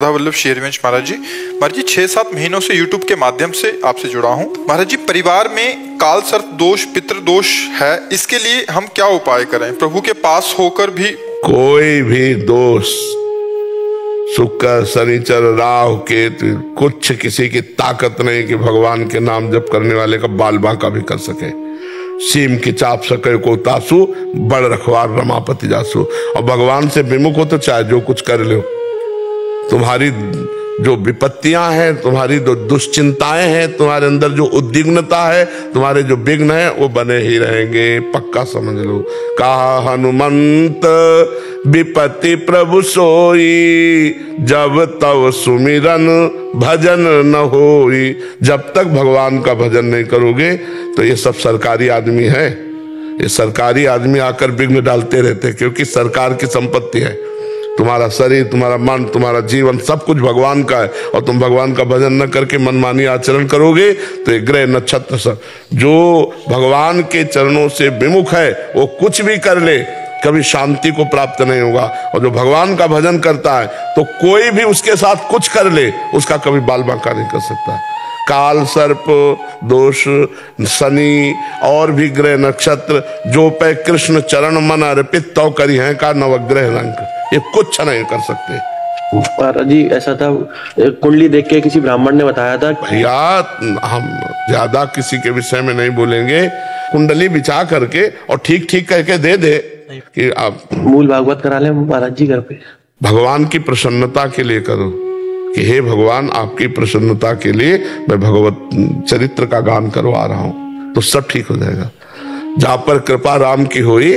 वल्लभ शेरवंश महाराज जी 6-7 महीनों से YouTube के माध्यम से आपसे जुड़ा हूँ। महाराज जी, परिवार में काल सर्प दोष, पितृ दोष है, इसके लिए हम क्या उपाय करें? प्रभु के पास होकर भी कोई भी दोष, शुक्र, शनिचर, राहु, केतु, कुछ किसी की ताकत नहीं कि भगवान के नाम जप करने वाले का बाल बांका भी कर सके। सीम की चाप सके को तासु, बड़ रखवार रमापति जासु। और भगवान से विमुख हो तो चाहे जो कुछ कर लो, तुम्हारी जो विपत्तियां हैं, तुम्हारी जो दुश्चिंताएं हैं, तुम्हारे अंदर जो उद्विग्नता है, तुम्हारे जो विघ्न है, वो बने ही रहेंगे, पक्का समझ लो। कहा हनुमंत विपत्ति प्रभु सोई, जब तब सुमिरन भजन न होई। जब तक भगवान का भजन नहीं करोगे तो ये सब सरकारी आदमी है, ये सरकारी आदमी आकर विघ्न डालते रहते, क्योंकि सरकार की संपत्ति है। तुम्हारा शरीर, तुम्हारा मन, तुम्हारा जीवन, सब कुछ भगवान का है। और तुम भगवान का भजन न करके मनमानी आचरण करोगे तो ये ग्रह नक्षत्र सब जो भगवान के चरणों से विमुख है, वो कुछ भी कर ले, कभी शांति को प्राप्त नहीं होगा। और जो भगवान का भजन करता है तो कोई भी उसके साथ कुछ कर ले, उसका कभी बाल बांका नहीं कर सकता। काल सर्प दोष, शनि और भी ग्रह नक्षत्र जो पे कृष्ण चरण मन अर्पित तो करी है का नवग्रह रंग, ये कुछ नहीं कर सकते। महाराज जी, ऐसा था, कुंडली देख के किसी ब्राह्मण ने बताया था। भैया, हम ज्यादा किसी के विषय में नहीं बोलेंगे। कुंडली बिछा करके और ठीक ठीक करके दे दे कि आप मूल भागवत करा लें महाराज जी घर पे। भगवान की प्रसन्नता के लिए करो कि हे भगवान, आपकी प्रसन्नता के लिए मैं भगवत चरित्र का गान करवा रहा हूं, तो सब ठीक हो जाएगा। जहां पर कृपा राम की हुई,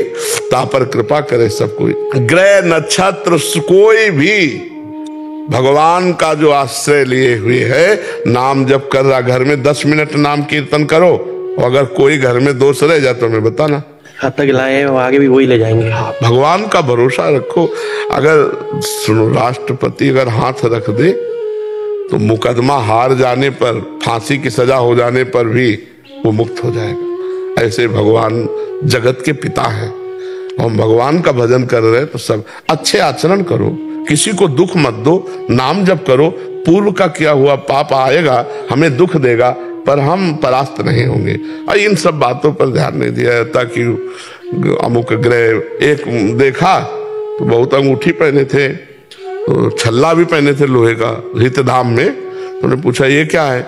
ता पर कृपा करे सब कोई। ग्रह नक्षत्र कोई भी भगवान का जो आश्रय लिए हुए है, नाम जप कर रहा, घर में 10 मिनट नाम कीर्तन करो। और अगर कोई घर में दोष रह जाए तो मैं बताना, अब तक लाए हैं आगे भी वही ले जाएंगे। भगवान का भरोसा रखो। अगर सुनो, राष्ट्रपति अगर हाथ रख दे तो मुकदमा हार जाने पर, फांसी की सजा हो जाने पर भी वो मुक्त हो जाएगा। ऐसे भगवान जगत के पिता हैं। हम भगवान का भजन कर रहे हैं तो सब अच्छे आचरण करो, किसी को दुख मत दो, नाम जप करो। पूर्व का किया हुआ पाप आएगा, हमें दुख देगा, पर हम परास्त नहीं होंगे। और इन सब बातों पर ध्यान नहीं दिया जाता कि अमुक ग्रह, एक देखा तो बहुत अंगूठी पहने थे, तो छल्ला भी पहने थे लोहे का, रितधाम में। तो उन्होंने पूछा ये क्या है?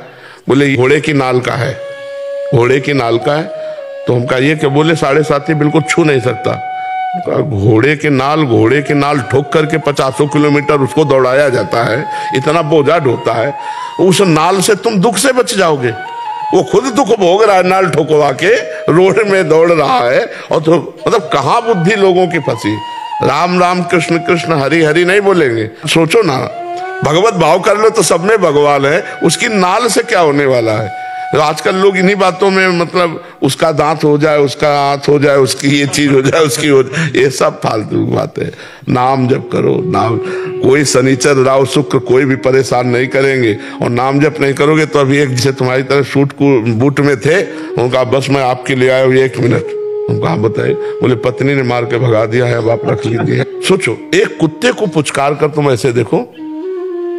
बोले घोड़े की नाल का है। घोड़े की नाल का है? तो हम कहा ये क्या? बोले 7.5 बिल्कुल छू नहीं सकता। घोड़े के नाल ठोक करके 50 किलोमीटर उसको दौड़ाया जाता है, इतना बोझा ढोता है, उस नाल से तुम दुख से बच जाओगे। वो खुद दुख भोग रहा है, नाल ठोकवा के रोड में दौड़ रहा है। और तो मतलब कहाँ बुद्धि लोगों की फंसी। राम राम कृष्ण कृष्ण हरि हरि नहीं बोलेंगे। सोचो ना, भगवत भाव कर लो तो सब में भगवान है, उसकी नाल से क्या होने वाला है? तो आजकल लोग इन्हीं बातों में, मतलब उसका दांत हो जाए, उसका हाथ हो जाए, उसकी ये चीज हो जाए, उसकी हो जाए, ये सब फालतू बातें। नाम जप करो, नाम। कोई शनिचर राहु शुक्र कोई भी परेशान नहीं करेंगे। और नाम जप नहीं करोगे तो अभी एक जिसे तुम्हारी तरह सूट बूट में थे, उनका बस मैं आपके लिए आया हूँ 1 मिनट। उनका बताए, बोले पत्नी ने मार के भगा दिया है, अब आप रख लीजिए। सोचो, एक कुत्ते को पुचकार कर तुम ऐसे देखो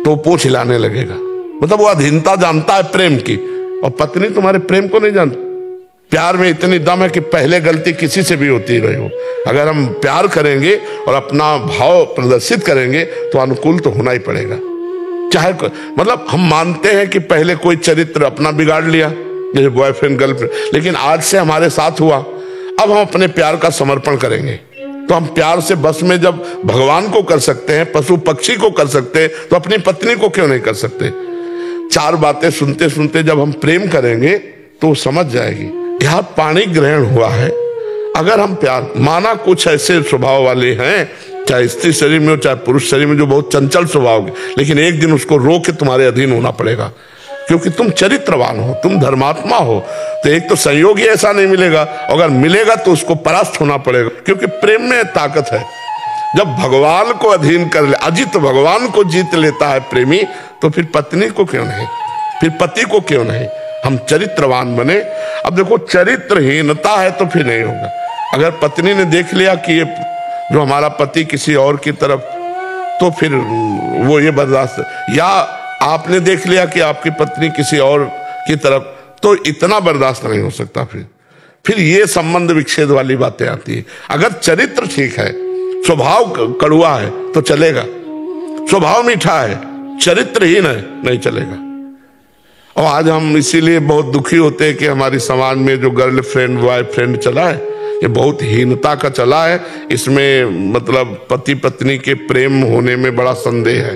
तो पूंछ हिलाने लगेगा। मतलब वो अधीनता जानता है प्रेम की, और पत्नी तुम्हारे प्रेम को नहीं जानती। प्यार में इतनी दम है कि पहले गलती किसी से भी होती रही हो। अगर हम प्यार करेंगे और अपना भाव प्रदर्शित करेंगे तो अनुकूल तो होना ही पड़ेगा। चाहे मतलब हम मानते हैं कि पहले कोई चरित्र अपना बिगाड़ लिया, जैसे बॉयफ्रेंड गर्लफ्रेंड, लेकिन आज से हमारे साथ हुआ, अब हम अपने प्यार का समर्पण करेंगे। तो हम प्यार से बस में जब भगवान को कर सकते हैं, पशु पक्षी को कर सकते हैं, तो अपनी पत्नी को क्यों नहीं कर सकते? 4 बातें सुनते सुनते जब हम प्रेम करेंगे तो समझ जाएगी। यह पाणी ग्रहण हुआ है। अगर हम प्यार माना, कुछ ऐसे स्वभाव वाले हैं, चाहे स्त्री शरीर में हो चाहे पुरुष शरीर में, जो बहुत चंचल स्वभाव के, लेकिन एक दिन उसको रोक के तुम्हारे अधीन होना पड़ेगा, क्योंकि तुम चरित्रवान हो, तुम धर्मात्मा हो। तो एक तो संयोग ही ऐसा नहीं मिलेगा, अगर मिलेगा तो उसको परास्त होना पड़ेगा, क्योंकि प्रेम में ताकत है। जब भगवान को अधीन कर ले, अजित भगवान को जीत लेता है प्रेमी, तो फिर पत्नी को क्यों नहीं, फिर पति को क्यों नहीं? हम चरित्रवान बने। अब देखो, चरित्रहीनता है तो फिर नहीं होगा। अगर पत्नी ने देख लिया कि ये जो हमारा पति किसी और की तरफ, तो तो फिर वो ये बर्दाश्त, या आपने देख लिया कि आपकी पत्नी किसी और की तरफ, तो इतना बर्दाश्त नहीं हो सकता। फिर ये संबंध विच्छेद वाली बातें आती है। अगर चरित्र ठीक है, स्वभाव कड़वा है तो चलेगा, स्वभाव मीठा है, चरित्रहीन है नहीं चलेगा। और आज हम इसीलिए बहुत दुखी होते हैं कि हमारी समाज में जो गर्लफ्रेंड बॉयफ्रेंड चला है ये बहुत हीनता का चला है। इसमें मतलब पति पत्नी के प्रेम होने में बड़ा संदेह है,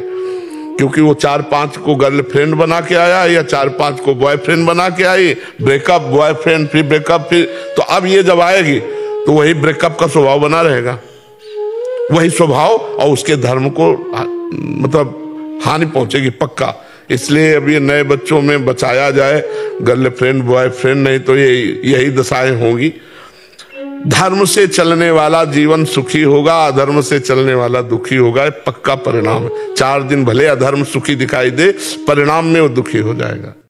क्योंकि वो 4-5 को गर्लफ्रेंड बना के आया या 4-5 को बॉयफ्रेंड बना के आई, ब्रेकअप बॉयफ्रेंड फिर ब्रेकअप फिर, तो अब ये जब आएगी तो वही ब्रेकअप का स्वभाव बना रहेगा, वही स्वभाव, और उसके धर्म को मतलब हानि पहुंचेगी पक्का। इसलिए अब ये नए बच्चों में बचाया जाए गर्लफ्रेंड बॉयफ्रेंड, नहीं तो ये यही दशाएं होंगी। धर्म से चलने वाला जीवन सुखी होगा, अधर्म से चलने वाला दुखी होगा, पक्का परिणाम है। 4 दिन भले अधर्म सुखी दिखाई दे, परिणाम में वो दुखी हो जाएगा।